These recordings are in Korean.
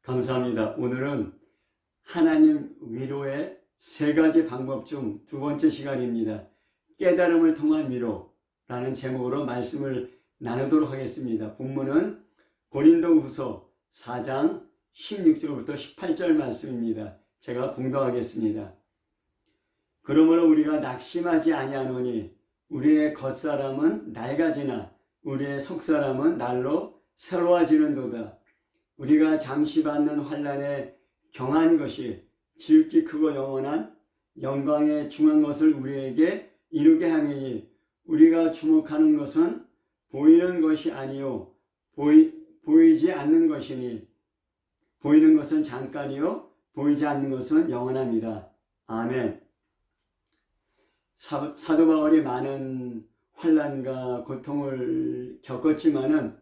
감사합니다. 오늘은 하나님 위로의 세 가지 방법 중 두 번째 시간입니다. 깨달음을 통한 위로라는 제목으로 말씀을 나누도록 하겠습니다. 본문은 고린도후서 4장 16절부터 18절 말씀입니다. 제가 봉독하겠습니다. 그러므로 우리가 낙심하지 아니하노니 우리의 겉사람은 낡아지나 우리의 속사람은 날로 새로워지는도다. 우리가 잠시 받는 환난에 경한 것이 지극히 크고 영원한 영광에 중한 것을 우리에게 이루게 하매니 우리가 주목하는 것은 보이는 것이 아니요 보이지 않는 것이니 보이는 것은 잠깐이요 보이지 않는 것은 영원합니다. 아멘. 사도 바울이 많은 환난과 고통을 겪었지만은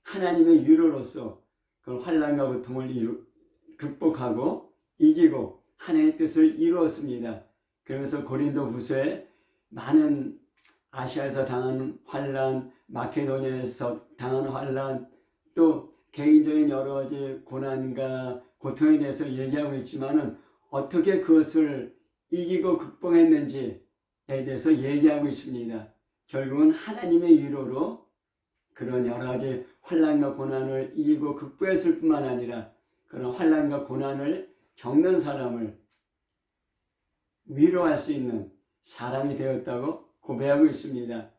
하나님의 위로로서 그 환난과 고통을 극복하고 이기고 하나님의 뜻을 이루었습니다. 그러면서 고린도후서에 많은 아시아에서 당한 환난, 마케도니아에서 당한 환난, 또 개인적인 여러 가지 고난과 고통에 대해서 얘기하고 있지만은 어떻게 그것을 이기고 극복했는지에 대해서 얘기하고 있습니다. 결국은 하나님의 위로로 그런 여러 가지 환난과 고난을 이기고 극복했을 뿐만 아니라 그런 환난과 고난을 겪는 사람을 위로할 수 있는 사람이 되었다고 고백하고 있습니다.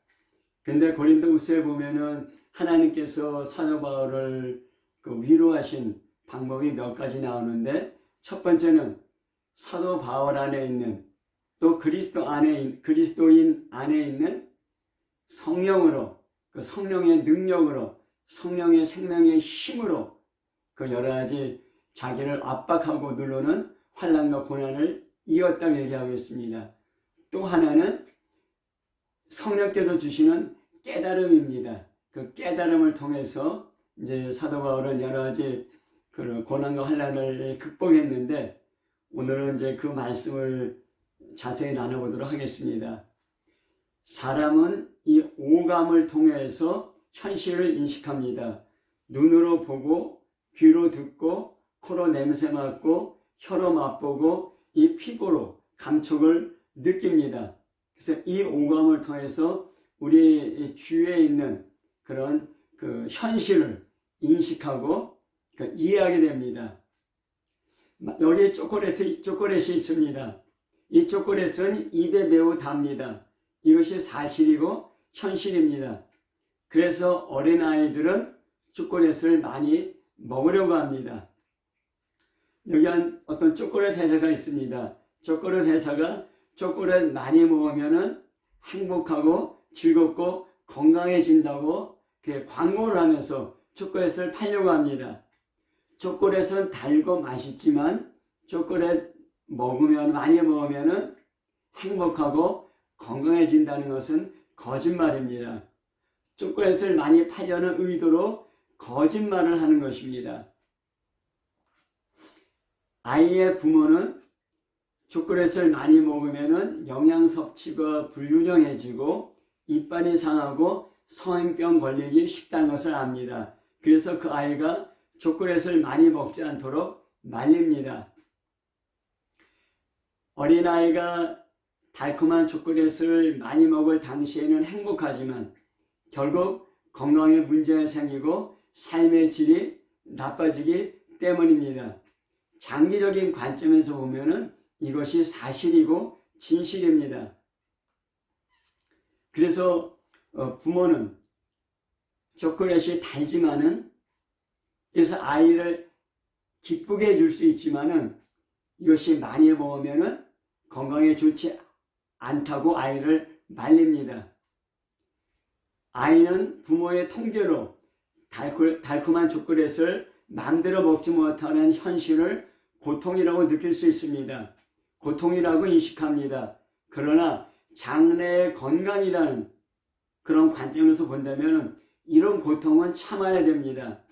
근데 고린도후서에 보면은 하나님께서 사도 바울을 위로하신 방법이 몇 가지 나오는데, 첫 번째는 사도 바울 안에 있는 또 그리스도인 안에 있는 성령으로, 그 성령의 능력으로, 성령의 생명의 힘으로 그 여러 가지 자기를 압박하고 누르는 환난과 고난을 이겼다고 얘기하고 있습니다. 또 하나는 성령께서 주시는 깨달음입니다. 그 깨달음을 통해서 이제 사도 바울은 여러 가지 그 고난과 환난을 극복했는데, 오늘은 이제 그 말씀을 자세히 나눠보도록 하겠습니다. 사람은 이 오감을 통해서 현실을 인식합니다. 눈으로 보고, 귀로 듣고, 코로 냄새 맡고, 혀로 맛보고, 이 피부로 감촉을 느낍니다. 그래서 이 오감을 통해서 우리 주위에 있는 그런 그 현실을 인식하고 이해하게 됩니다. 여기 초콜릿이 있습니다. 이 초콜릿은 입에 매우 답니다. 이것이 사실이고 현실입니다. 그래서 어린아이들은 초콜릿을 많이 먹으려고 합니다. 여기 어떤 초콜릿 회사가 있습니다. 초콜릿 회사가 초콜릿 많이 먹으면 행복하고 즐겁고 건강해진다고 광고를 하면서 초콜릿을 팔려고 합니다. 초콜릿은 달고 맛있지만 초콜릿 많이 먹으면 행복하고 건강해진다는 것은 거짓말입니다. 초콜릿을 많이 팔려는 의도로 거짓말을 하는 것입니다. 아이의 부모는 초콜릿을 많이 먹으면 영양 섭취가 불균형해지고 이빨이 상하고 성인병 걸리기 쉽다는 것을 압니다. 그래서 그 아이가 초콜릿을 많이 먹지 않도록 말립니다. 어린아이가 달콤한 초콜릿을 많이 먹을 당시에는 행복하지만 결국 건강에 문제가 생기고 삶의 질이 나빠지기 때문입니다. 장기적인 관점에서 보면은 이것이 사실이고 진실입니다. 그래서 부모는 초콜릿이 달지만은, 그래서 아이를 기쁘게 해줄 수 있지만은 이것이 많이 먹으면은 건강에 좋지 않다고 아이를 말립니다. 아이는 부모의 통제로 달콤한 초콜릿을 마음대로 먹지 못하는 현실을 고통이라고 느낄 수 있습니다. 고통이라고 인식합니다. 그러나 장래의 건강이라는 그런 관점에서 본다면 이런 고통은 참아야 됩니다.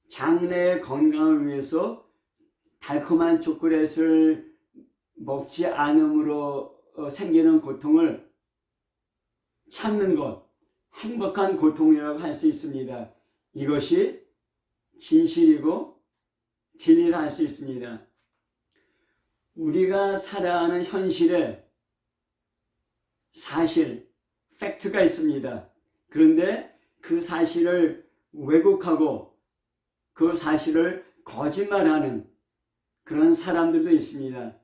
장래의 건강을 위해서 달콤한 초콜릿을 먹지 않음으로 생기는 고통을 참는 것, 행복한 고통이라고 할 수 있습니다. 이것이 진실이고 진리를 알 수 있습니다. 우리가 살아가는 현실에 사실, 팩트가 있습니다. 그런데 그 사실을 왜곡하고 그 사실을 거짓말하는 그런 사람들도 있습니다.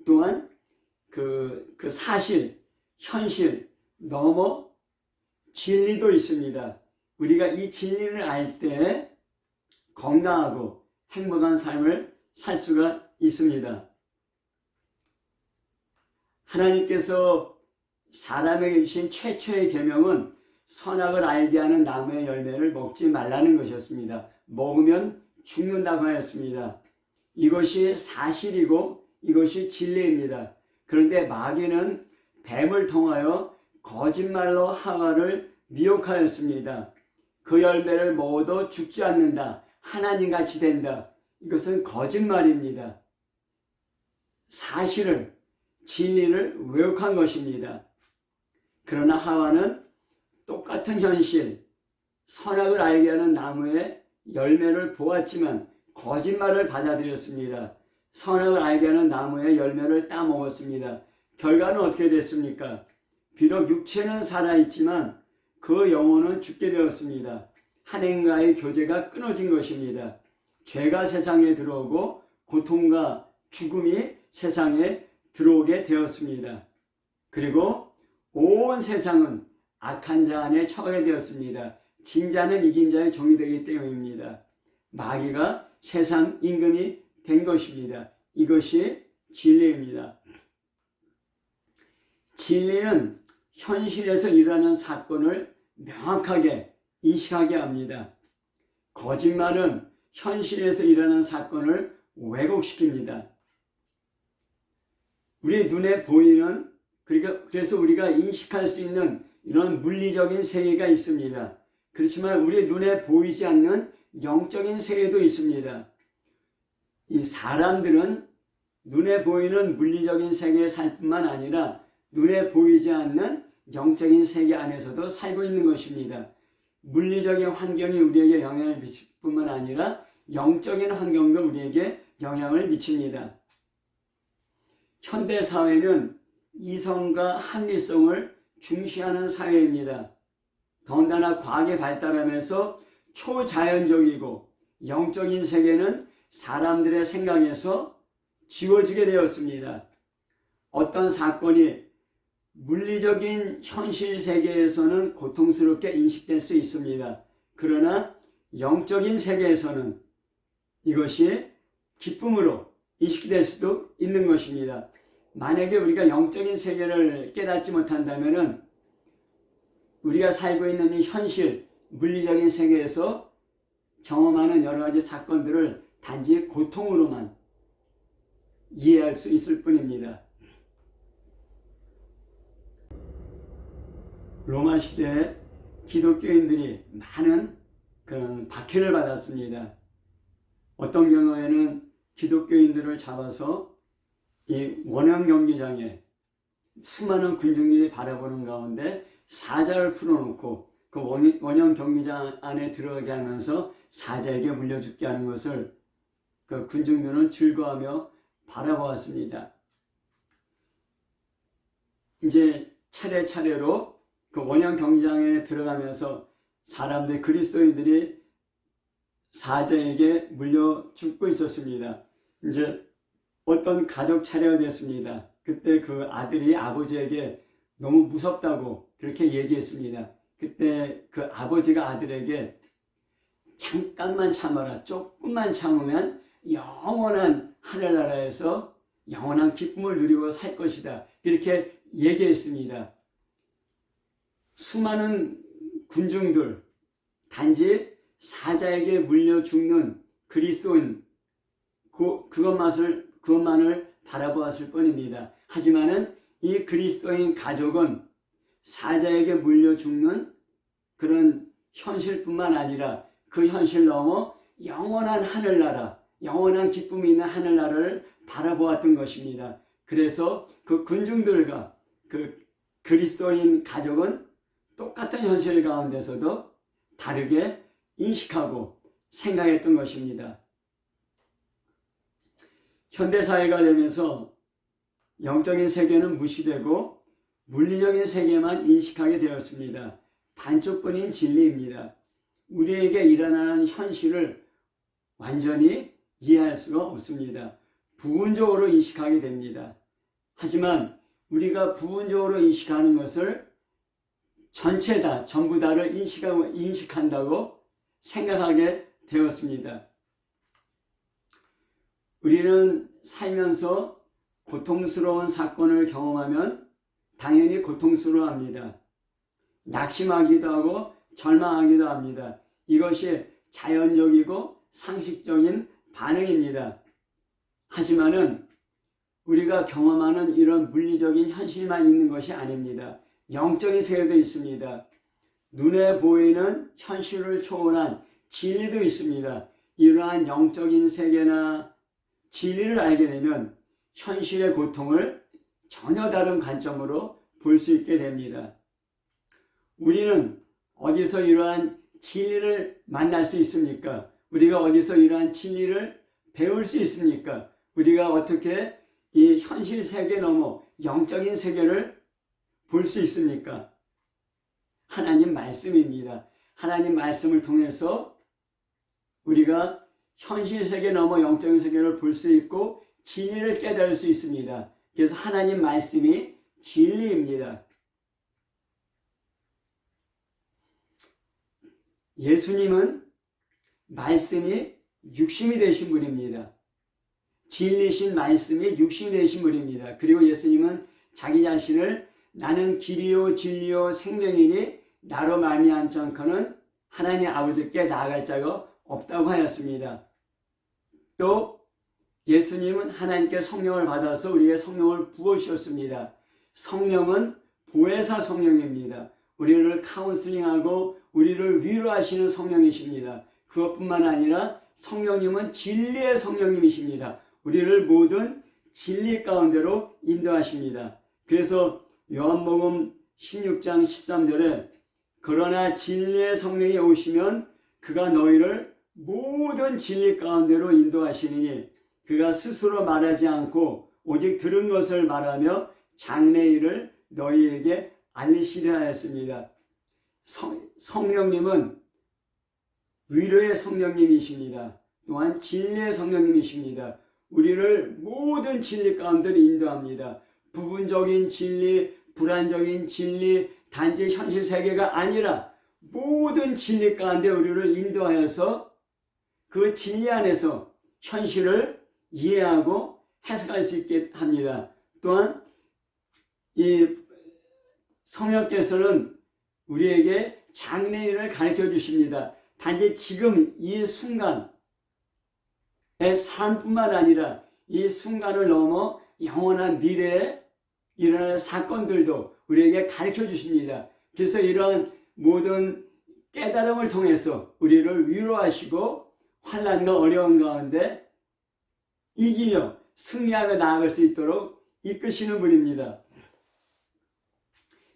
또한 그 사실, 현실 넘어 진리도 있습니다. 우리가 이 진리를 알 때 건강하고 행복한 삶을 살 수가 있습니다. 하나님께서 사람에게 주신 최초의 계명은 선악을 알게 하는 나무의 열매를 먹지 말라는 것이었습니다. 먹으면 죽는다고 하였습니다. 이것이 사실이고 이것이 진리입니다. 그런데 마귀는 뱀을 통하여 거짓말로 하와를 미혹하였습니다. 그 열매를 먹어도 죽지 않는다. 하나님같이 된다. 이것은 거짓말입니다. 사실을, 진리를 왜곡한 것입니다. 그러나 하와는 똑같은 현실, 선악을 알게 하는 나무의 열매를 보았지만 거짓말을 받아들였습니다. 선악을 알게 하는 나무의 열매를 따먹었습니다. 결과는 어떻게 됐습니까? 비록 육체는 살아있지만 그 영혼은 죽게 되었습니다. 하나님과의 교제가 끊어진 것입니다. 죄가 세상에 들어오고 고통과 죽음이 세상에 들어오게 되었습니다. 그리고 온 세상은 악한 자 안에 처하게 되었습니다. 진자는 이긴 자의 종이 되기 때문입니다. 마귀가 세상 임금이 된 것입니다. 이것이 진리입니다. 진리는 현실에서 일어나는 사건을 명확하게 인식하게 합니다. 거짓말은 현실에서 일어나는 사건을 왜곡시킵니다. 우리 눈에 보이는, 그래서 우리가 인식할 수 있는 이런 물리적인 세계가 있습니다. 그렇지만 우리 눈에 보이지 않는 영적인 세계도 있습니다. 이 사람들은 눈에 보이는 물리적인 세계에 살 뿐만 아니라 눈에 보이지 않는 영적인 세계 안에서도 살고 있는 것입니다. 물리적인 환경이 우리에게 영향을 미칠 뿐만 아니라 영적인 환경도 우리에게 영향을 미칩니다. 현대 사회는 이성과 합리성을 중시하는 사회입니다. 더군다나 과학이 발달하면서 초자연적이고 영적인 세계는 사람들의 생각에서 지워지게 되었습니다. 어떤 사건이 물리적인 현실 세계에서는 고통스럽게 인식될 수 있습니다. 그러나 영적인 세계에서는 이것이 기쁨으로 인식될 수도 있는 것입니다. 만약에 우리가 영적인 세계를 깨닫지 못한다면 우리가 살고 있는 이 현실, 물리적인 세계에서 경험하는 여러 가지 사건들을 단지 고통으로만 이해할 수 있을 뿐입니다. 로마 시대에 기독교인들이 많은 그런 박해를 받았습니다. 어떤 경우에는 기독교인들을 잡아서 이 원형 경기장에 수많은 군중들이 바라보는 가운데 사자를 풀어놓고 그 원형 경기장 안에 들어가게 하면서 사자에게 물려 죽게 하는 것을 그 군중들은 즐거워하며 바라보았습니다. 이제 차례차례로 그 원형 경기장에 들어가면서 사람들, 그리스도인들이 사자에게 물려 죽고 있었습니다. 이제 어떤 가족 차례가 됐습니다. 그때 그 아들이 아버지에게 너무 무섭다고 그렇게 얘기했습니다. 그때 그 아버지가 아들에게 잠깐만 참아라, 조금만 참으면 영원한 하늘나라에서 영원한 기쁨을 누리고 살 것이다, 이렇게 얘기했습니다. 수많은 군중들, 단지 사자에게 물려 죽는 그리스도인, 그것만을 바라보았을 뿐입니다. 하지만은 이 그리스도인 가족은 사자에게 물려 죽는 그런 현실뿐만 아니라 그 현실 넘어 영원한 하늘나라, 영원한 기쁨이 있는 하늘나라를 바라보았던 것입니다. 그래서 그 군중들과 그 그리스도인 가족은 똑같은 현실 가운데서도 다르게 인식하고 생각했던 것입니다. 현대사회가 되면서 영적인 세계는 무시되고 물리적인 세계만 인식하게 되었습니다. 반쪽뿐인 진리입니다. 우리에게 일어나는 현실을 완전히 이해할 수가 없습니다. 부분적으로 인식하게 됩니다. 하지만 우리가 부분적으로 인식하는 것을 전체다, 전부 다를 인식한다고 생각하게 되었습니다. 우리는 살면서 고통스러운 사건을 경험하면 당연히 고통스러워합니다. 낙심하기도 하고 절망하기도 합니다. 이것이 자연적이고 상식적인 반응입니다. 하지만은 우리가 경험하는 이런 물리적인 현실만 있는 것이 아닙니다. 영적인 세계도 있습니다. 눈에 보이는 현실을 초월한 진리도 있습니다. 이러한 영적인 세계나 진리를 알게 되면 현실의 고통을 전혀 다른 관점으로 볼 수 있게 됩니다. 우리는 어디서 이러한 진리를 만날 수 있습니까? 우리가 어디서 이러한 진리를 배울 수 있습니까? 우리가 어떻게 이 현실 세계 넘어 영적인 세계를 볼 수 있습니까? 하나님 말씀입니다. 하나님 말씀을 통해서 우리가 현실 세계 넘어 영적인 세계를 볼 수 있고 진리를 깨달을 수 있습니다. 그래서 하나님 말씀이 진리입니다. 예수님은 말씀이 육신이 되신 분입니다. 진리신 말씀이 육신이 되신 분입니다. 그리고 예수님은 자기 자신을 나는 길이요 진리요 생명이니 나로 말미암지 않고는 하나님 아버지께 나아갈 자가 없다고 하였습니다. 또 예수님은 하나님께 성령을 받아서 우리에게 성령을 부어주셨습니다. 성령은 보혜사 성령입니다. 우리를 카운슬링하고 우리를 위로하시는 성령이십니다. 그것뿐만 아니라 성령님은 진리의 성령님이십니다. 우리를 모든 진리 가운데로 인도하십니다. 그래서 요한복음 16장 13절에 그러나 진리의 성령이 오시면 그가 너희를 모든 진리 가운데로 인도하시니 그가 스스로 말하지 않고 오직 들은 것을 말하며 장래일을 너희에게 알리시려 하였습니다. 성령님은 위로의 성령님이십니다. 또한 진리의 성령님이십니다. 우리를 모든 진리 가운데로 인도합니다. 부분적인 진리, 불안적인 진리, 단지 현실 세계가 아니라 모든 진리 가운데 우리를 인도하여서 그 진리 안에서 현실을 이해하고 해석할 수 있게 합니다. 또한 이 성령께서는 우리에게 장래일을 가르쳐 주십니다. 단지 지금 이 순간의 삶뿐만 아니라 이 순간을 넘어 영원한 미래에 일어날 사건들도 우리에게 가르쳐 주십니다. 그래서 이러한 모든 깨달음을 통해서 우리를 위로하시고 환난과 어려움 가운데 이기며 승리하며 나아갈 수 있도록 이끄시는 분입니다.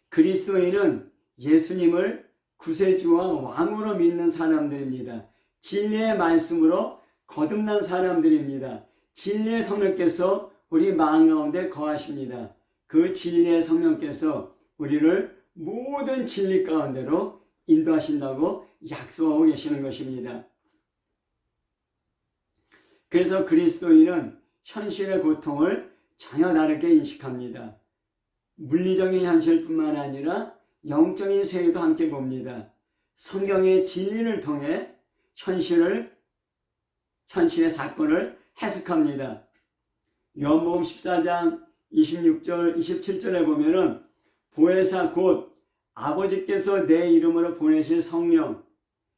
그리스도인은 예수님을 구세주와 왕으로 믿는 사람들입니다. 진리의 말씀으로 거듭난 사람들입니다. 진리의 성령께서 우리 마음 가운데 거하십니다. 그 진리의 성령께서 우리를 모든 진리 가운데로 인도하신다고 약속하고 계시는 것입니다. 그래서 그리스도인은 현실의 고통을 전혀 다르게 인식합니다. 물리적인 현실뿐만 아니라 영적인 세계도 함께 봅니다. 성경의 진리를 통해 현실의 사건을 해석합니다. 요한복음 14장 26절, 27절에 보면은 보혜사 곧 아버지께서 내 이름으로 보내실 성령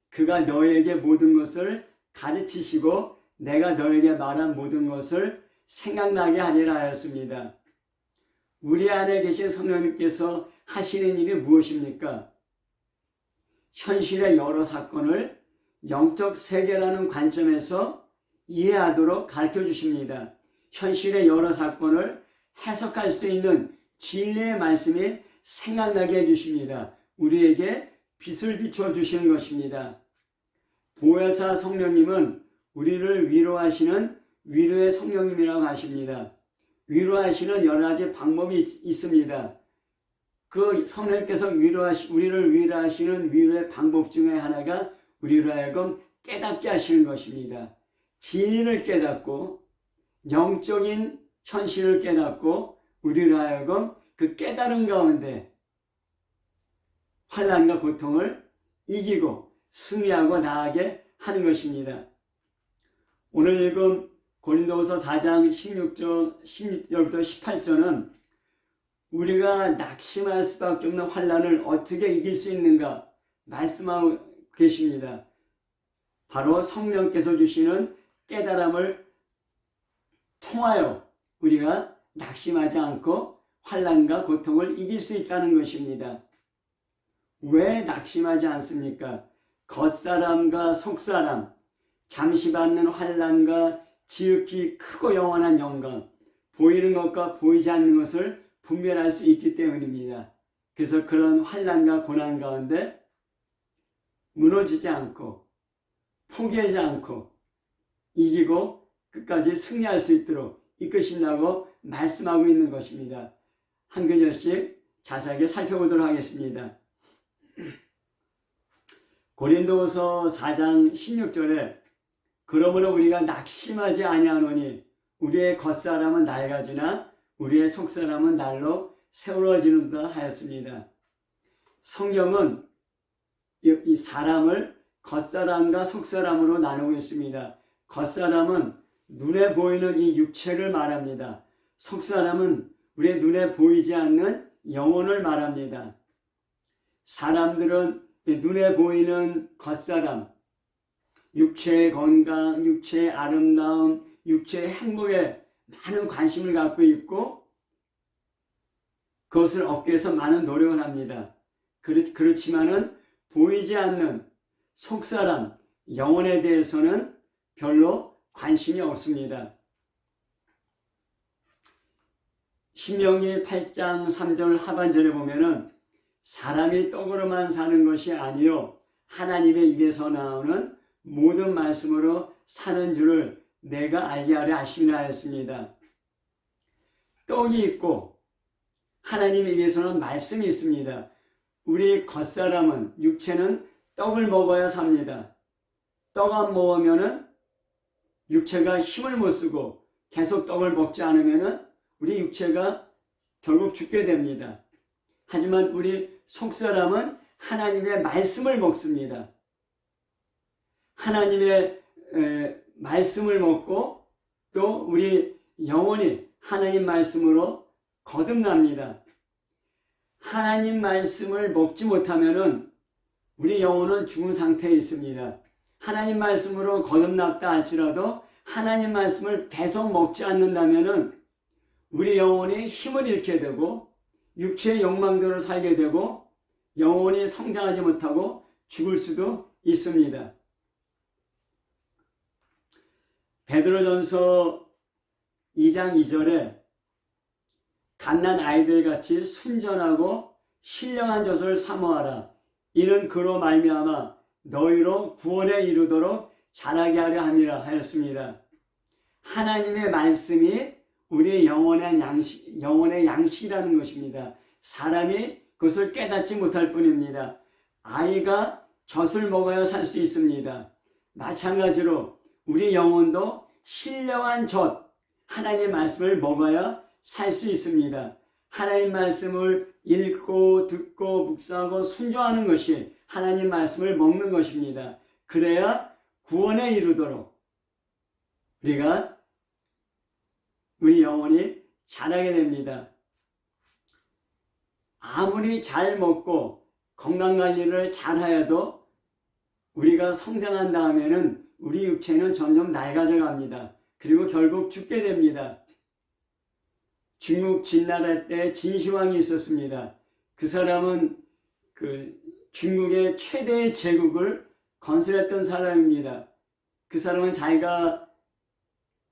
그가 너에게 모든 것을 가르치시고 내가 너에게 말한 모든 것을 생각나게 하리라 하였습니다. 우리 안에 계신 성령님께서 하시는 일이 무엇입니까? 현실의 여러 사건을 영적 세계라는 관점에서 이해하도록 가르쳐 주십니다. 현실의 여러 사건을 해석할 수 있는 진리의 말씀이 생각나게 해주십니다. 우리에게 빛을 비춰 주시는 것입니다. 보혜사 성령님은 우리를 위로하시는 위로의 성령님이라고 하십니다. 위로하시는 여러 가지 방법이 있습니다. 그 성령께서 우리를 위로하시는 위로의 방법 중에 하나가 우리로 하여금 깨닫게 하시는 것입니다. 진리를 깨닫고 영적인 현실을 깨닫고 우리로 하여금 그 깨달음 가운데 환난과 고통을 이기고 승리하고 나아가게 하는 것입니다. 오늘 읽은 고린도후서 4장 16절부터 18절은 우리가 낙심할 수밖에 없는 환난을 어떻게 이길 수 있는가 말씀하고 계십니다. 바로 성령께서 주시는 깨달음을 통하여 우리가 낙심하지 않고 환난과 고통을 이길 수 있다는 것입니다. 왜 낙심하지 않습니까? 겉사람과 속사람, 잠시 받는 환난과 지극히 크고 영원한 영광, 보이는 것과 보이지 않는 것을 분별할 수 있기 때문입니다. 그래서 그런 환난과 고난 가운데 무너지지 않고 포기하지 않고 이기고 끝까지 승리할 수 있도록 이끄신다고 말씀하고 있는 것입니다. 한 구절씩 자세하게 살펴보도록 하겠습니다. 고린도후서 4장 16절에 그러므로 우리가 낙심하지 아니하노니 우리의 겉사람은 낡아지나 우리의 속사람은 날로 세워지는다 하였습니다. 성경은 이 사람을 겉사람과 속사람으로 나누고 있습니다. 겉사람은 눈에 보이는 이 육체를 말합니다. 속사람은 우리의 눈에 보이지 않는 영혼을 말합니다. 사람들은 눈에 보이는 겉사람, 육체의 건강, 육체의 아름다움, 육체의 행복에 많은 관심을 갖고 있고 그것을 얻기 위해서 많은 노력을 합니다. 그렇지만은 보이지 않는 속사람, 영혼에 대해서는 별로 관심이 없습니다. 신명기 8장 3절 하반절에 보면은 사람이 떡으로만 사는 것이 아니요 하나님의 입에서 나오는 모든 말씀으로 사는 줄을 내가 알게 하려 하심이라 하였습니다. 떡이 있고 하나님의 입에서는 말씀이 있습니다. 우리 겉사람은 육체는 떡을 먹어야 삽니다. 떡 안 먹으면은 육체가 힘을 못 쓰고 계속 떡을 먹지 않으면은 우리 육체가 결국 죽게 됩니다. 하지만 우리 속사람은 하나님의 말씀을 먹습니다. 하나님의 말씀을 먹고 또 우리 영혼이 하나님 말씀으로 거듭납니다. 하나님 말씀을 먹지 못하면은 우리 영혼은 죽은 상태에 있습니다. 하나님 말씀으로 거듭났다 할지라도 하나님 말씀을 계속 먹지 않는다면은 우리 영혼이 힘을 잃게 되고 육체의 욕망대로 살게 되고 영혼이 성장하지 못하고 죽을 수도 있습니다. 베드로전서 2장 2절에 갓난 아이들같이 순전하고 신령한 젖을 사모하라. 이는 그로 말미암아 너희로 구원에 이르도록 자라게 하려 함이라 하였습니다. 하나님의 말씀이 우리의 영혼의 양식이라는 것입니다. 사람이 그것을 깨닫지 못할 뿐입니다. 아이가 젖을 먹어야 살 수 있습니다. 마찬가지로 우리 영혼도 신령한 젖, 하나님의 말씀을 먹어야 살 수 있습니다. 하나님 말씀을 읽고 듣고 묵상하고 순종하는 것이 하나님 말씀을 먹는 것입니다. 그래야 구원에 이르도록 우리 영혼이 자라게 됩니다. 아무리 잘 먹고 건강관리를 잘하여도 우리가 성장한 다음에는 우리 육체는 점점 낡아져 갑니다. 그리고 결국 죽게 됩니다. 중국 진나라 때 진시황이 있었습니다. 그 사람은 중국의 최대의 제국을 건설했던 사람입니다. 그 사람은 자기가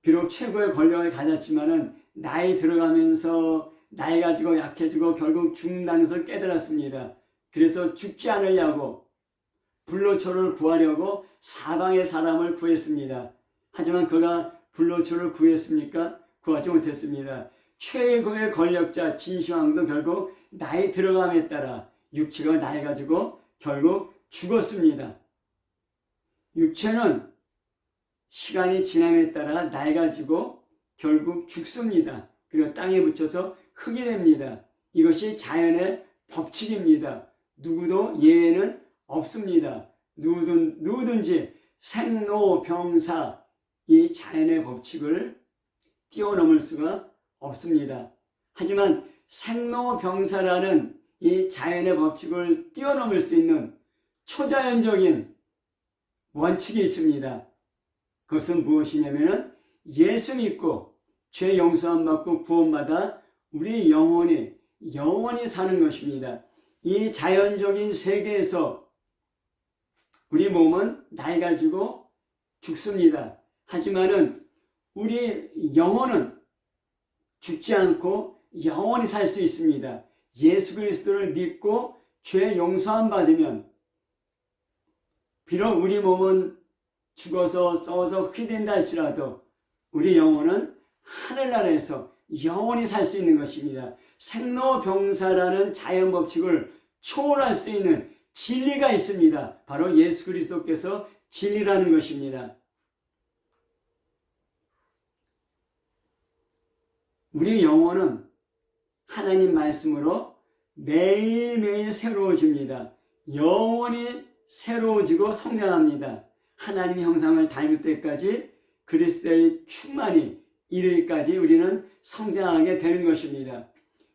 비록 최고의 권력을 가졌지만은 나이 들어가면서 나이 가지고 약해지고 결국 죽는다는 것을 깨달았습니다. 그래서 죽지 않으려고 불로초를 구하려고 사방의 사람을 구했습니다. 하지만 그가 불로초를 구했습니까? 구하지 못했습니다. 최고의 권력자 진시황도 결국 나이 들어감에 따라 육체가 나이가지고 결국 죽었습니다. 육체는 시간이 지남에 따라 나이가지고 결국 죽습니다. 그리고 땅에 묻혀서 흙이 됩니다. 이것이 자연의 법칙입니다. 누구도 예외는 없습니다. 누구든지 생로병사 이 자연의 법칙을 뛰어넘을 수가 없습니다. 하지만 생로병사라는 이 자연의 법칙을 뛰어넘을 수 있는 초자연적인 원칙이 있습니다. 그것은 무엇이냐면 예수 믿고 죄 용서함 받고 구원받아 우리 영혼이 사는 것입니다. 이 자연적인 세계에서 우리 몸은 낡아지고 죽습니다. 하지만은 우리 영혼은 죽지 않고 영원히 살 수 있습니다. 예수 그리스도를 믿고 죄 용서함 받으면 비록 우리 몸은 죽어서 썩어서 흙이 된다 할지라도 우리 영혼은 하늘나라에서 영원히 살 수 있는 것입니다. 생로병사라는 자연 법칙을 초월할 수 있는 진리가 있습니다. 바로 예수 그리스도께서 진리라는 것입니다. 우리 영혼은 하나님 말씀으로 매일매일 새로워집니다. 영원히 새로워지고 성장합니다. 하나님의 형상을 닮을 때까지 그리스도의 충만이 이르기까지 우리는 성장하게 되는 것입니다.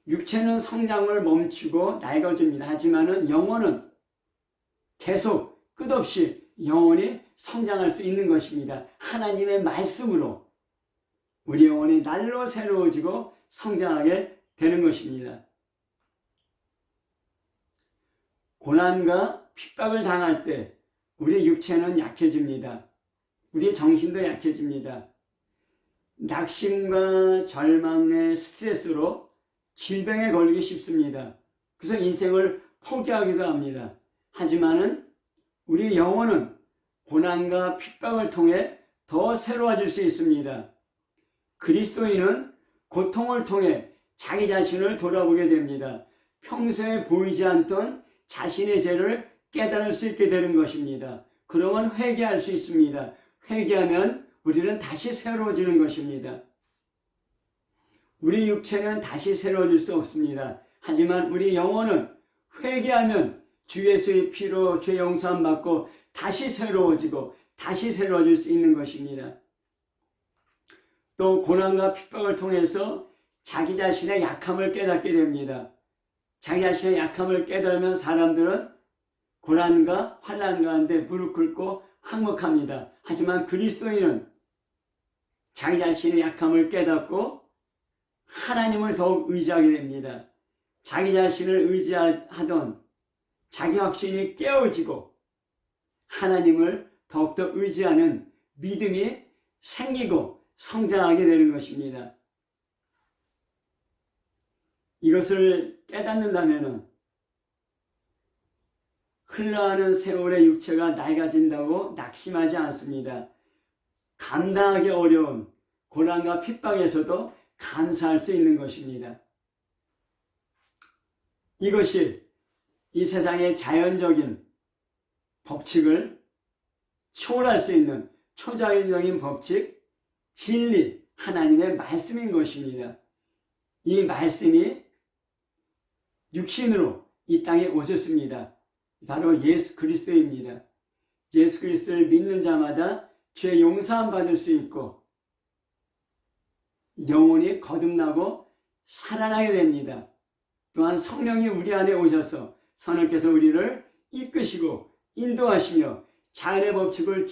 육체는 성장을 멈추고 낡아집니다. 하지만 영혼은 계속 끝없이 영원히 성장할 수 있는 것입니다. 하나님의 말씀으로 우리 영혼이 날로 새로워지고 성장하게 되는 것입니다. 고난과 핍박을 당할 때 우리 육체는 약해집니다. 우리 정신도 약해집니다. 낙심과 절망의 스트레스로 질병에 걸리기 쉽습니다. 그래서 인생을 포기하기도 합니다. 하지만은 우리 영혼은 고난과 핍박을 통해 더 새로워질 수 있습니다. 그리스도인은 고통을 통해 자기 자신을 돌아보게 됩니다. 평소에 보이지 않던 자신의 죄를 깨달을 수 있게 되는 것입니다. 그러면 회개할 수 있습니다. 회개하면 우리는 다시 새로워지는 것입니다. 우리 육체는 다시 새로워질 수 없습니다. 하지만 우리 영혼은 회개하면 주 예수의 피로 죄 용서함 받고 다시 새로워지고 다시 새로워질 수 있는 것입니다. 또 고난과 핍박을 통해서 자기 자신의 약함을 깨닫게 됩니다. 자기 자신의 약함을 깨달으면 사람들은 고난과 환난 가운데 무릎 꿇고 항목합니다. 하지만 그리스도인은 자기 자신의 약함을 깨닫고 하나님을 더욱 의지하게 됩니다. 자기 자신을 의지하던 자기 확신이 깨어지고 하나님을 더욱더 의지하는 믿음이 생기고 성장하게 되는 것입니다. 이것을 깨닫는다면 흘러가는 세월의 육체가 낡아진다고 낙심하지 않습니다. 감당하기 어려운 고난과 핍박에서도 감사할 수 있는 것입니다. 이것이 이 세상의 자연적인 법칙을 초월할 수 있는 초자연적인 법칙, 진리, 하나님의 말씀인 것입니다. 이 말씀이 육신으로 이 땅에 오셨습니다. 바로 예수 그리스도입니다. 예수 그리스도를 믿는 자마다 죄 용서함 받을 수 있고 영혼이 거듭나고 살아나게 됩니다. 또한 성령이 우리 안에 오셔서 선생님께서 우리를 이끄시고 인도하시며 자연의 법칙을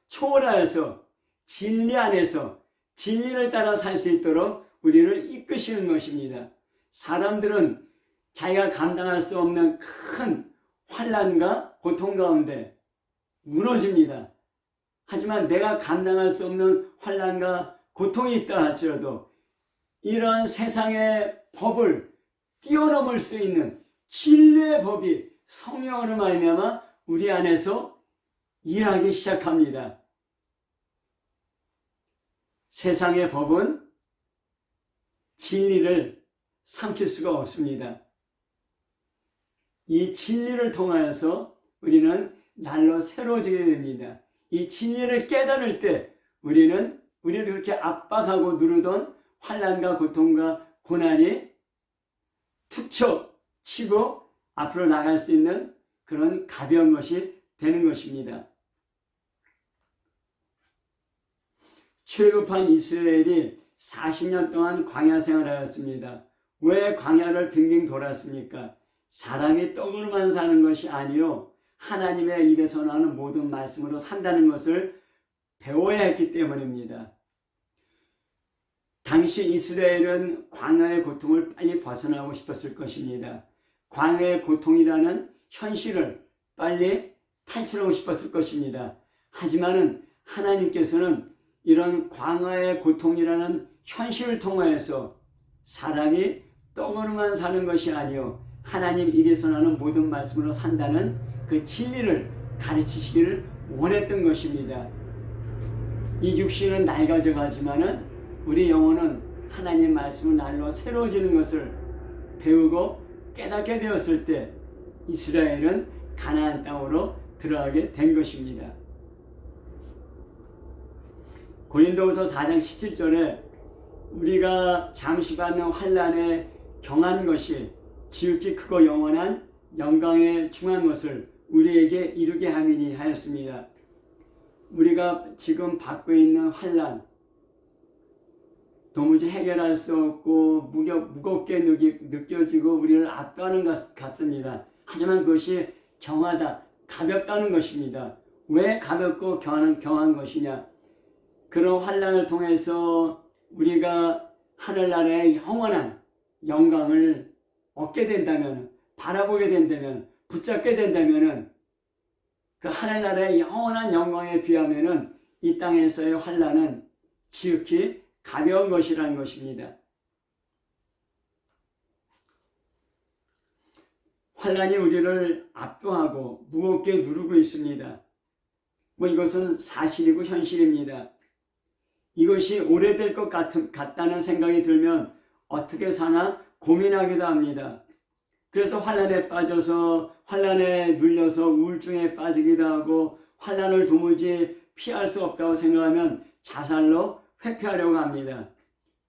초월하여서 진리 안에서 진리를 따라 살 수 있도록 우리를 이끄시는 것입니다. 사람들은 자기가 감당할 수 없는 큰 환난과 고통 가운데 무너집니다. 하지만 내가 감당할 수 없는 환난과 고통이 있다 할지라도 이러한 세상의 법을 뛰어넘을 수 있는 진리의 법이 성령으로 말미암아 우리 안에서 일하기 시작합니다. 세상의 법은 진리를 삼킬 수가 없습니다. 이 진리를 통하여서 우리는 날로 새로워지게 됩니다. 이 진리를 깨달을 때 우리를 그렇게 압박하고 누르던 환난과 고통과 고난이 툭쳐 치고 앞으로 나갈 수 있는 그런 가벼운 것이 되는 것입니다. 출애굽한 이스라엘이 40년 동안 광야 생활하였습니다. 왜 광야를 빙빙 돌았습니까? 사람이 떡으로만 사는 것이 아니요 하나님의 입에서 나오는 모든 말씀으로 산다는 것을 배워야 했기 때문입니다. 당시 이스라엘은 광야의 고통을 빨리 벗어나고 싶었을 것입니다. 광야의 고통이라는 현실을 빨리 탈출하고 싶었을 것입니다. 하지만은 하나님께서는 이런 광야의 고통이라는 현실을 통하여서 사람이 떡으로만 사는 것이 아니요 하나님 입에서 나는 모든 말씀으로 산다는 그 진리를 가르치시기를 원했던 것입니다. 이 육신은 낡아져 가지만은 우리 영혼은 하나님 말씀을 날로 새로워지는 것을 배우고 깨닫게 되었을 때 이스라엘은 가나안 땅으로 들어가게 된 것입니다. 고린도후서 4장 17절에 우리가 잠시 받는 환난에 경한 것이 지극히 크고 영원한 영광에 중한 것을 우리에게 이루게 함이니 하였습니다. 우리가 지금 받고 있는 환난 도무지 해결할 수 없고 무겁게 느껴지고 우리를 압도하는 것 같습니다. 하지만 그것이 경하다, 가볍다는 것입니다. 왜 가볍고 경한 것이냐? 그런 환난을 통해서 우리가 하늘나라의 영원한 영광을 얻게 된다면, 바라보게 된다면, 붙잡게 된다면 그 하늘나라의 영원한 영광에 비하면 이 땅에서의 환난은 지극히 가벼운 것이라는 것입니다. 환난이 우리를 압도하고 무겁게 누르고 있습니다. 이것은 사실이고 현실입니다. 이것이 오래될 것 같다는 생각이 들면 어떻게 사나 고민하기도 합니다. 그래서 환난에 빠져서 환난에 눌려서 우울증에 빠지기도 하고 환난을 도무지 피할 수 없다고 생각하면 자살로 회피하려고 합니다.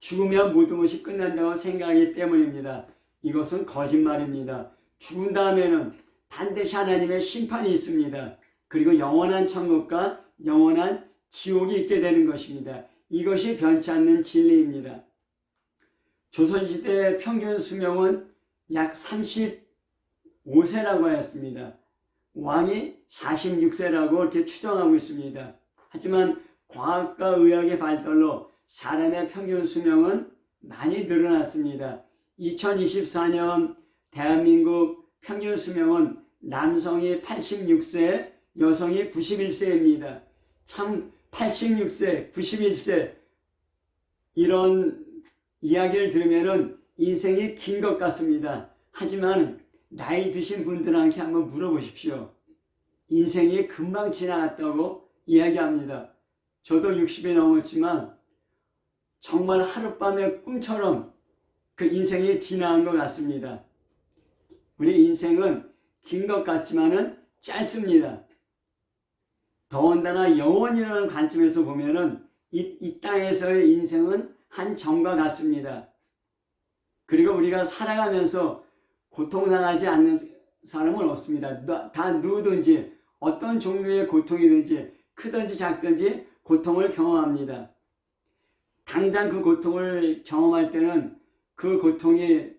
죽으면 모든 것이 끝난다고 생각하기 때문입니다. 이것은 거짓말입니다. 죽은 다음에는 반드시 하나님의 심판이 있습니다. 그리고 영원한 천국과 영원한 지옥이 있게 되는 것입니다. 이것이 변치 않는 진리입니다. 조선시대의 평균 수명은 약 35세라고 하였습니다. 왕이 46세라고 이렇게 추정하고 있습니다. 하지만 과학과 의학의 발달로 사람의 평균 수명은 많이 늘어났습니다. 2024년 대한민국 평균 수명은 남성이 86세, 여성이 91세입니다. 참 86세, 91세 이런 이야기를 들으면 인생이 긴 것 같습니다. 하지만 나이 드신 분들한테 한번 물어보십시오. 인생이 금방 지나갔다고 이야기합니다. 저도 60이 넘었지만 정말 하룻밤의 꿈처럼 그 인생이 지나간 것 같습니다. 우리 인생은 긴 것 같지만은 짧습니다. 더군다나 영원이라는 관점에서 보면은 이 땅에서의 인생은 한 점과 같습니다. 그리고 우리가 살아가면서 고통당하지 않는 사람은 없습니다. 다 누구든지 어떤 종류의 고통이든지 크든지 작든지 고통을 경험합니다. 당장 그 고통을 경험할 때는 그 고통이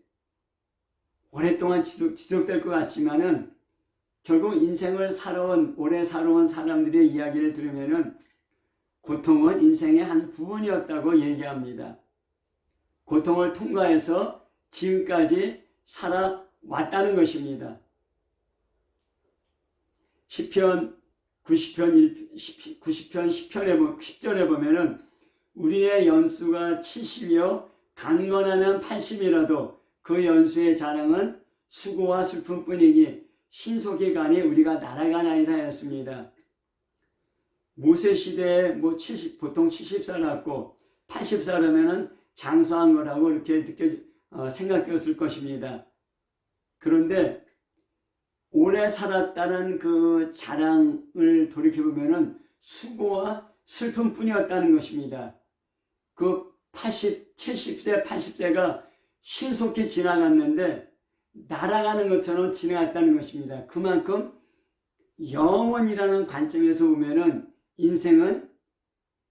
오랫동안 지속될 것 같지만은 결국 인생을 오래 살아온 사람들의 이야기를 들으면은 고통은 인생의 한 부분이었다고 얘기합니다. 고통을 통과해서 지금까지 살아왔다는 것입니다. 시편 90편 10절에 보면은 우리의 연수가 70이요 강건하면 80이라도 그 연수의 자랑은 수고와 슬픔뿐이니 신속히 가니 우리가 날아가나이다 하였습니다. 모세 시대에 보통 70살 났고 80살이면은 장수한 거라고 이렇게 생각되었을 것입니다. 그런데 오래 살았다는 그 자랑을 돌이켜보면은 수고와 슬픔뿐이었다는 것입니다. 그 80, 70세, 80세가 신속히 지나갔는데 날아가는 것처럼 지나갔다는 것입니다. 그만큼 영원이라는 관점에서 보면은 인생은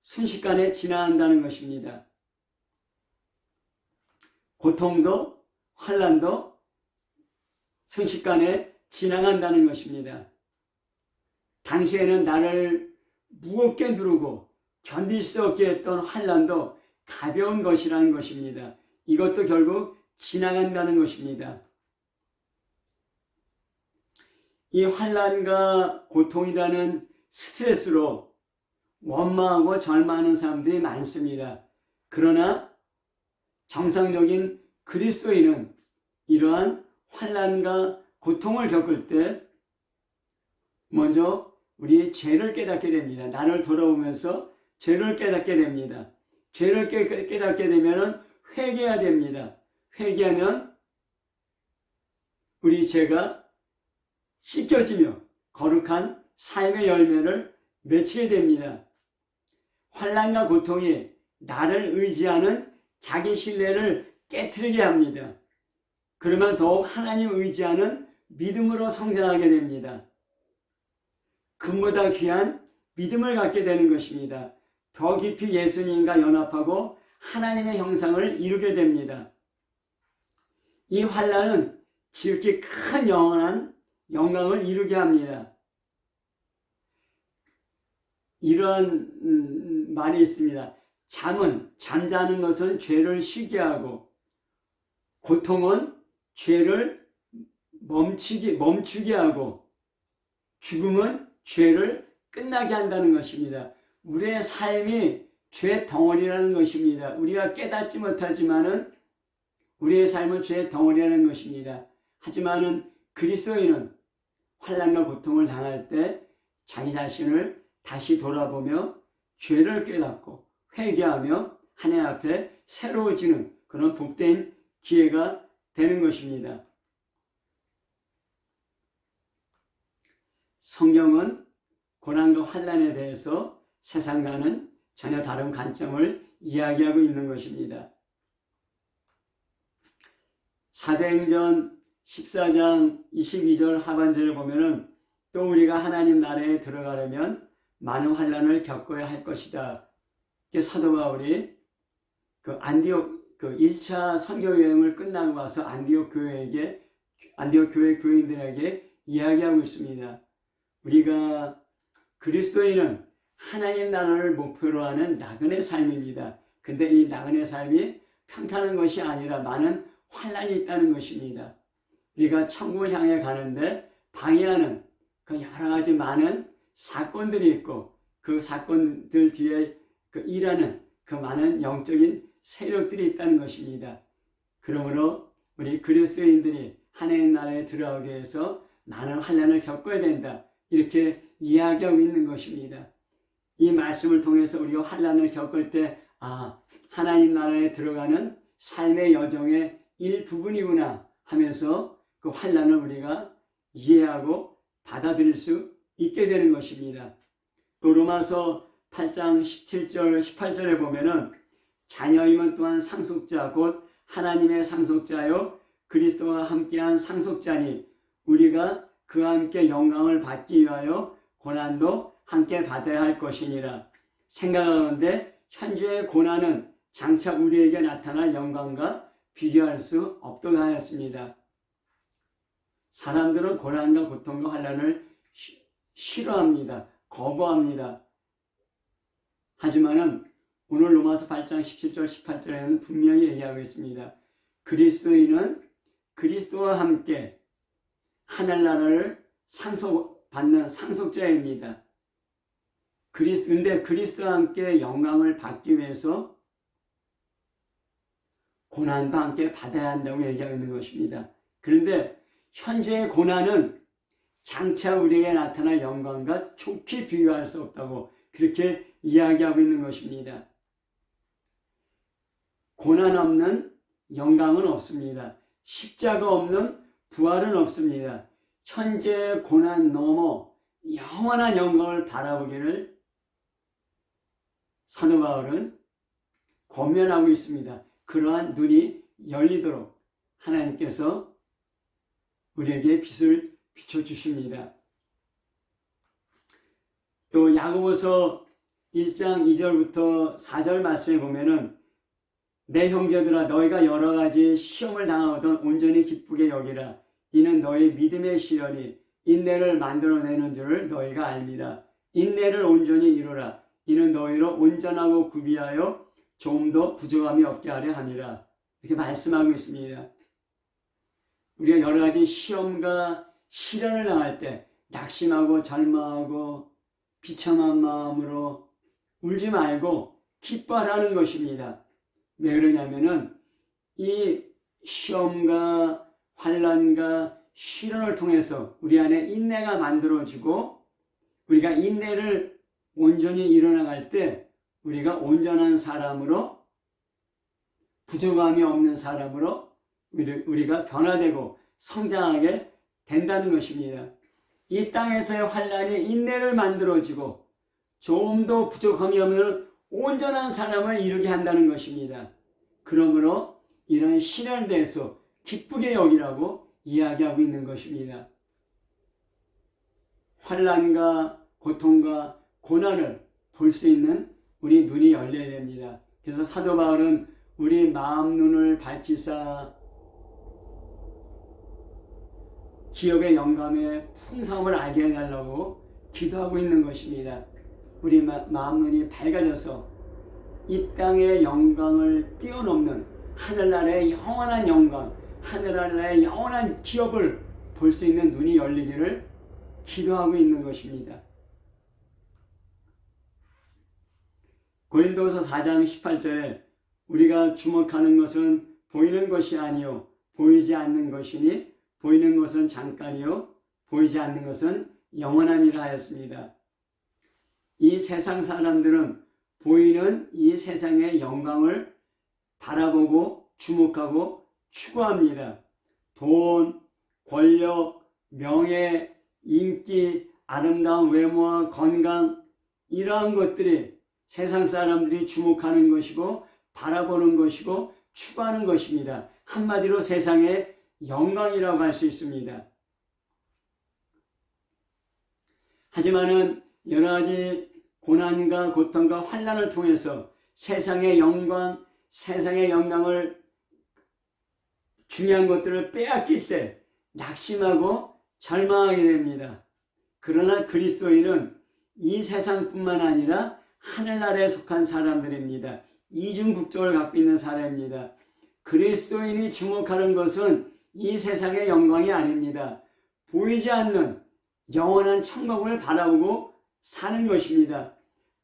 순식간에 지나간다는 것입니다. 고통도 환난도 순식간에 지나간다는 것입니다. 당시에는 나를 무겁게 누르고 견딜 수 없게 했던 환난도 가벼운 것이라는 것입니다. 이것도 결국 지나간다는 것입니다. 이 환난과 고통이라는 스트레스로 원망하고 절망하는 사람들이 많습니다. 그러나 정상적인 그리스도인은 이러한 환난과 고통을 겪을 때 먼저 우리의 죄를 깨닫게 됩니다. 나를 돌아보면서 죄를 깨닫게 됩니다. 죄를 깨닫게 되면 회개해야 됩니다. 회개하면 우리 죄가 씻겨지며 거룩한 삶의 열매를 맺히게 됩니다. 환난과 고통이 나를 의지하는 자기 신뢰를 깨트리게 합니다. 그러면 더욱 하나님 의지하는 믿음으로 성장하게 됩니다. 금보다 귀한 믿음을 갖게 되는 것입니다. 더 깊이 예수님과 연합하고 하나님의 형상을 이루게 됩니다. 이 환난은 지극히 큰 영원한 영광을 이루게 합니다. 이러한 말이 있습니다. 잠자는 것은 죄를 쉬게 하고 고통은 죄를 멈추게 하고 죽음은 죄를 끝나게 한다는 것입니다. 우리의 삶이 죄 덩어리라는 것입니다. 우리가 깨닫지 못하지만은 우리의 삶은 죄 덩어리라는 것입니다. 하지만은 그리스도인은 환난과 고통을 당할 때 자기 자신을 다시 돌아보며 죄를 깨닫고 회개하며 하나님 앞에 새로워지는 그런 복된 기회가 되는 것입니다. 성경은 고난과 환난에 대해서 세상과는 전혀 다른 관점을 이야기하고 있는 것입니다. 사도행전 14장 22절 하반절을 보면은 또 우리가 하나님 나라에 들어가려면 많은 환난을 겪어야 할 것이다. 사도 바울이 안디옥 1차 선교 여행을 끝나고 와서 안디옥 교회 교인들에게 이야기하고 있습니다. 우리가 그리스도인은 하나님 나라를 목표로 하는 나그네 삶입니다. 근데 이 나그네 삶이 평탄한 것이 아니라 많은 환난이 있다는 것입니다. 우리가 천국을 향해 가는데 방해하는 그 여러 가지 많은 사건들이 있고 그 사건들 뒤에 일하는 그 많은 영적인 세력들이 있다는 것입니다. 그러므로 우리 그리스도인들이 하나님 나라에 들어가기 위해서 많은 환난을 겪어야 된다. 이렇게 이야기하고 있는 것입니다. 이 말씀을 통해서 우리가 환난을 겪을 때 하나님 나라에 들어가는 삶의 여정의 일부분이구나 하면서 그 환난을 우리가 이해하고 받아들일 수 있게 되는 것입니다. 또 로마서 8장 17절 18절에 보면은 자녀임은 또한 상속자 곧 하나님의 상속자요 그리스도와 함께한 상속자니 우리가 그와 함께 영광을 받기 위하여 고난도 함께 받아야 할 것이니라. 생각하는데 현재의 고난은 장차 우리에게 나타날 영광과 비교할 수 없도다 하였습니다. 사람들은 고난과 고통과 환난을 싫어합니다. 거부합니다. 하지만은 오늘 로마서 8장 17절 18절에는 분명히 얘기하고 있습니다. 그리스도인은 그리스도와 함께 하늘나라를 받는 상속자입니다. 근데 그리스도와 함께 영광을 받기 위해서 고난도 함께 받아야 한다고 얘기하고 있는 것입니다. 그런데 현재의 고난은 장차 우리에게 나타날 영광과 좋게 비교할 수 없다고 그렇게 이야기하고 있는 것입니다. 고난 없는 영광은 없습니다. 십자가 없는 부활은 없습니다. 현재 고난 넘어 영원한 영광을 바라보기를 사도 바울은 권면하고 있습니다. 그러한 눈이 열리도록 하나님께서 우리에게 빛을 비춰주십니다. 또 야고보서 1장 2절부터 4절 말씀에 보면은 내 형제들아 너희가 여러 가지 시험을 당하거든 온전히 기쁘게 여기라. 이는 너희 믿음의 시련이 인내를 만들어내는 줄을 너희가 알미라. 인내를 온전히 이루라. 이는 너희로 온전하고 구비하여 조금도 부족함이 없게 하려 함이라. 이렇게 말씀하고 있습니다. 우리가 여러 가지 시험과 시련을 당할 때 낙심하고 절망하고 비참한 마음으로 울지 말고 기뻐하라는 것입니다. 왜 그러냐면은 이 시험과 환난과 시련을 통해서 우리 안에 인내가 만들어지고 우리가 인내를 온전히 이뤄나갈 때 우리가 온전한 사람으로 부족함이 없는 사람으로 우리가 변화되고 성장하게 된다는 것입니다. 이 땅에서의 환난이 인내를 만들어지고 조금도 부족함이 없는 온전한 사람을 이루게 한다는 것입니다. 그러므로 이런 시련에 대해서 기쁘게 여기라고 이야기하고 있는 것입니다. 환난과 고통과 고난을 볼 수 있는 우리 눈이 열려야 됩니다. 그래서 사도 바울은 우리 마음 눈을 밝히사 기업의 영감의 풍성함을 알게 해달라고 기도하고 있는 것입니다. 우리 마음 눈이 밝아져서 이 땅의 영광을 뛰어넘는 하늘나라의 영원한 영광, 하늘나라의 영원한 기업을 볼 수 있는 눈이 열리기를 기도하고 있는 것입니다. 고린도서 4장 18절에 우리가 주목하는 것은 보이는 것이 아니요 보이지 않는 것이니 보이는 것은 잠깐이요 보이지 않는 것은 영원함이라 하였습니다. 이 세상 사람들은 보이는 이 세상의 영광을 바라보고 주목하고 추구합니다. 돈, 권력, 명예, 인기, 아름다운 외모와 건강 이러한 것들이 세상 사람들이 주목하는 것이고 바라보는 것이고 추구하는 것입니다. 한마디로 세상의 영광이라고 할 수 있습니다. 하지만은 여러 가지 고난과 고통과 환난을 통해서 세상의 영광, 세상의 영광을 중요한 것들을 빼앗길 때 낙심하고 절망하게 됩니다. 그러나 그리스도인은 이 세상뿐만 아니라 하늘나라에 속한 사람들입니다. 이중 국적을 갖고 있는 사람입니다. 그리스도인이 주목하는 것은 이 세상의 영광이 아닙니다. 보이지 않는 영원한 천국을 바라보고 사는 것입니다.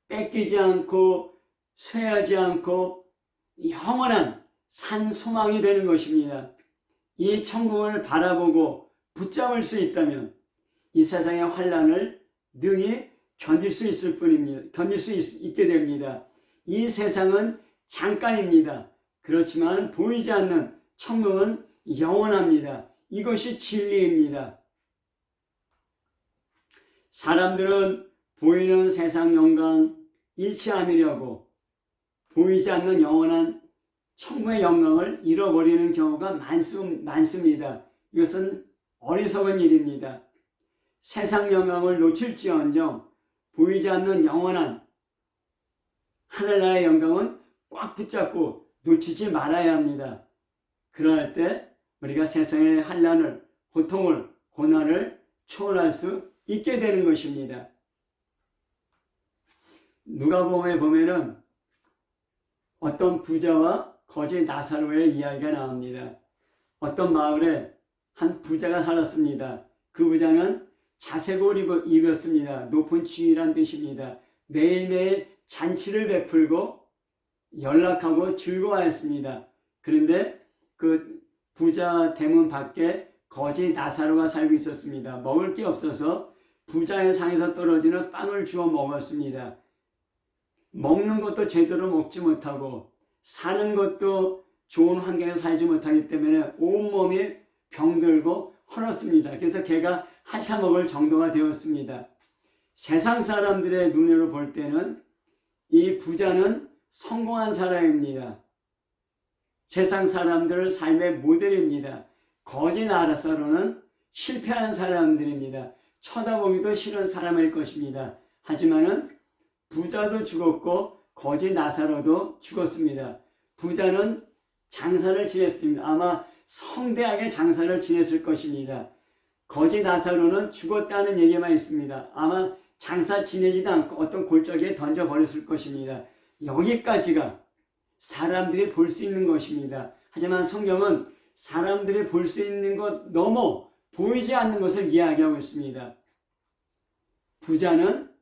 뺏기지 않고 쇠하지 않고 영원한 산 소망이 되는 것입니다. 이 천국을 바라보고 붙잡을 수 있다면 이 세상의 환난을 능히 견딜 수 있을 뿐입니다. 견딜 수 있게 됩니다. 이 세상은 잠깐입니다. 그렇지만 보이지 않는 천국은 영원합니다. 이것이 진리입니다. 사람들은 보이는 세상 영광 잃지 않으려고 보이지 않는 영원한 천국의 영광을 잃어버리는 경우가 많습니다. 이것은 어리석은 일입니다. 세상 영광을 놓칠지언정 보이지 않는 영원한 하늘나라의 영광은 꽉 붙잡고 놓치지 말아야 합니다. 그럴 때 우리가 세상의 환난을, 고통을, 고난을 초월할 수 있게 되는 것입니다. 누가복음에 보면은 어떤 부자와 거지 나사로의 이야기가 나옵니다. 어떤 마을에 한 부자가 살았습니다. 그 부자는 자색옷을 입었습니다. 높은 지위란 뜻입니다. 매일매일 잔치를 베풀고 연락하고 즐거워했습니다. 그런데 그 부자 대문 밖에 거지 나사로가 살고 있었습니다. 먹을 게 없어서 부자의 상에서 떨어지는 빵을 주워 먹었습니다. 먹는 것도 제대로 먹지 못하고 사는 것도 좋은 환경에서 살지 못하기 때문에 온몸이 병들고 헐었습니다. 그래서 걔가 핥아먹을 정도가 되었습니다. 세상 사람들의 눈으로 볼 때는 이 부자는 성공한 사람입니다. 세상 사람들 삶의 모델입니다. 거지 나사로는 실패한 사람들입니다. 쳐다보기도 싫은 사람일 것입니다. 하지만은 부자도 죽었고 거지 나사로도 죽었습니다. 부자는 장사를 지냈습니다. 아마 성대하게 장사를 지냈을 것입니다. 거지 나사로는 죽었다는 얘기만 있습니다. 아마 장사 지내지도 않고 어떤 골짜기에 던져버렸을 것입니다. 여기까지가 사람들이 볼 수 있는 것입니다. 하지만 성경은 사람들이 볼 수 있는 것 넘어 보이지 않는 것을 이야기하고 있습니다. 부자는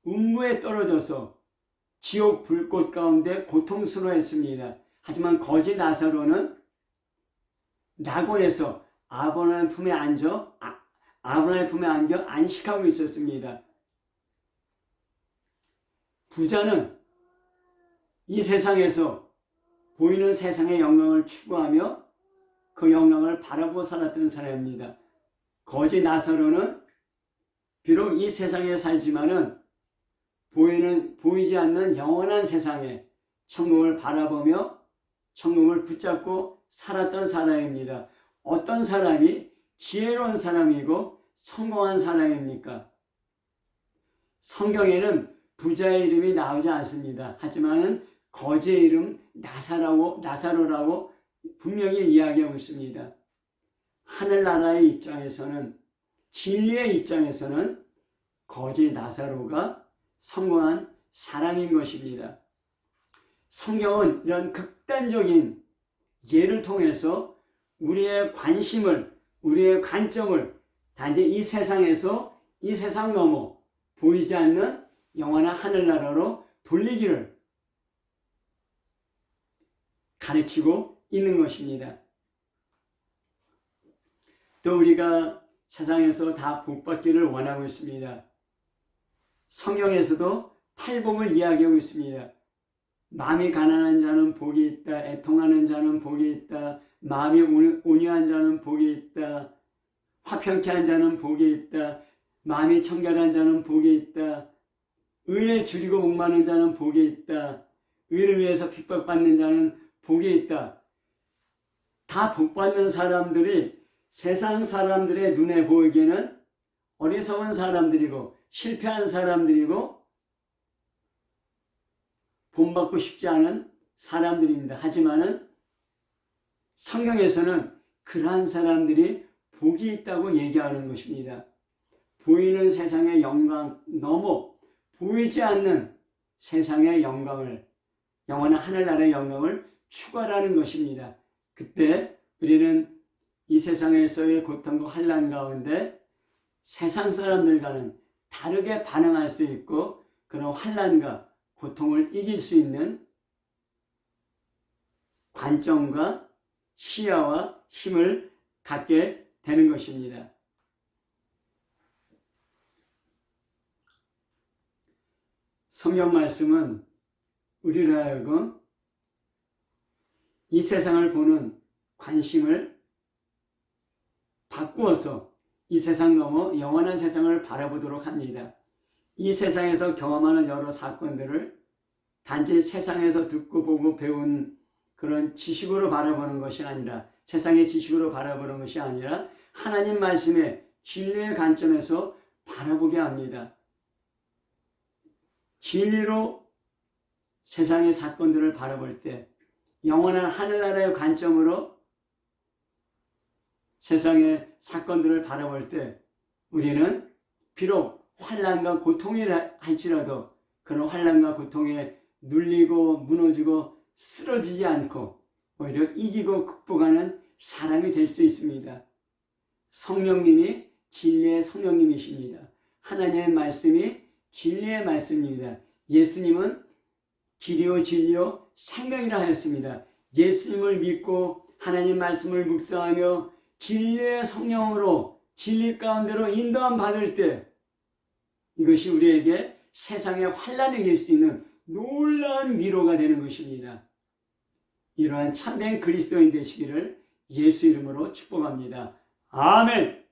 음부에 떨어져서 지옥 불꽃 가운데 고통스러워했습니다. 하지만 거지 나사로는 낙원에서 아브라함의 품에 앉아 안식하고 있었습니다. 부자는 이 세상에서 보이는 세상의 영광을 추구하며 그 영광을 바라보고 살았던 사람입니다. 거지 나사로는 비록 이 세상에 살지만은 보이지 않는 영원한 세상에 천국을 바라보며 천국을 붙잡고 살았던 사람입니다. 어떤 사람이 지혜로운 사람이고 성공한 사람입니까? 성경에는 부자의 이름이 나오지 않습니다. 하지만은 거지의 이름 나사로라고 분명히 이야기하고 있습니다. 하늘나라의 입장에서는, 진리의 입장에서는 거지 나사로가 성공한 사람인 것입니다. 성경은 이런 극단적인 예를 통해서 우리의 관심을, 우리의 관점을 단지 이 세상에서 이 세상 넘어 보이지 않는 영원한 하늘나라로 돌리기를 가르치고 있는 것입니다. 또 우리가 세상에서 다 복받기를 원하고 있습니다. 성경에서도 팔복을 이야기하고 있습니다. 마음이 가난한 자는 복이 있다. 애통하는 자는 복이 있다. 마음이 온유한 자는 복이 있다. 화평케 한 자는 복이 있다. 마음이 청결한 자는 복이 있다. 의에 줄이고 목마른 자는 복이 있다. 의를 위해서 핍박받는 자는 복이 있다. 다 복받는 사람들이 세상 사람들의 눈에 보이기에는 어리석은 사람들이고 실패한 사람들이고 본받고 싶지 않은 사람들입니다. 하지만은 성경에서는 그러한 사람들이 복이 있다고 얘기하는 것입니다. 보이는 세상의 영광 넘어 보이지 않는 세상의 영광을, 영원한 하늘나라의 영광을 추구하라는 것입니다. 그때 우리는 이 세상에서의 고통과 환난 가운데 세상 사람들과는 다르게 반응할 수 있고 그런 환난과 고통을 이길 수 있는 관점과 시야와 힘을 갖게 되는 것입니다. 성경 말씀은 우리로 하여금 이 세상을 보는 관심을 바꾸어서 이 세상 넘어 영원한 세상을 바라보도록 합니다. 이 세상에서 경험하는 여러 사건들을 단지 세상에서 듣고 보고 배운 그런 지식으로 바라보는 것이 아니라, 세상의 지식으로 바라보는 것이 아니라 하나님 말씀의 진리의 관점에서 바라보게 합니다. 진리로 세상의 사건들을 바라볼 때, 영원한 하늘나라의 관점으로 세상의 사건들을 바라볼 때 우리는 비록 환난과 고통이 할지라도 그런 환난과 고통에 눌리고 무너지고 쓰러지지 않고 오히려 이기고 극복하는 사람이 될 수 있습니다. 성령님이 진리의 성령님이십니다. 하나님의 말씀이 진리의 말씀입니다. 예수님은 길이요 진리요 생명이라 하였습니다. 예수님을 믿고 하나님 말씀을 묵상하며 진리의 성령으로 진리 가운데로 인도함 받을 때 이것이 우리에게 세상의 환난을 이길 수 있는 놀라운 위로가 되는 것입니다. 이러한 참된 그리스도인 되시기를 예수 이름으로 축복합니다. 아멘.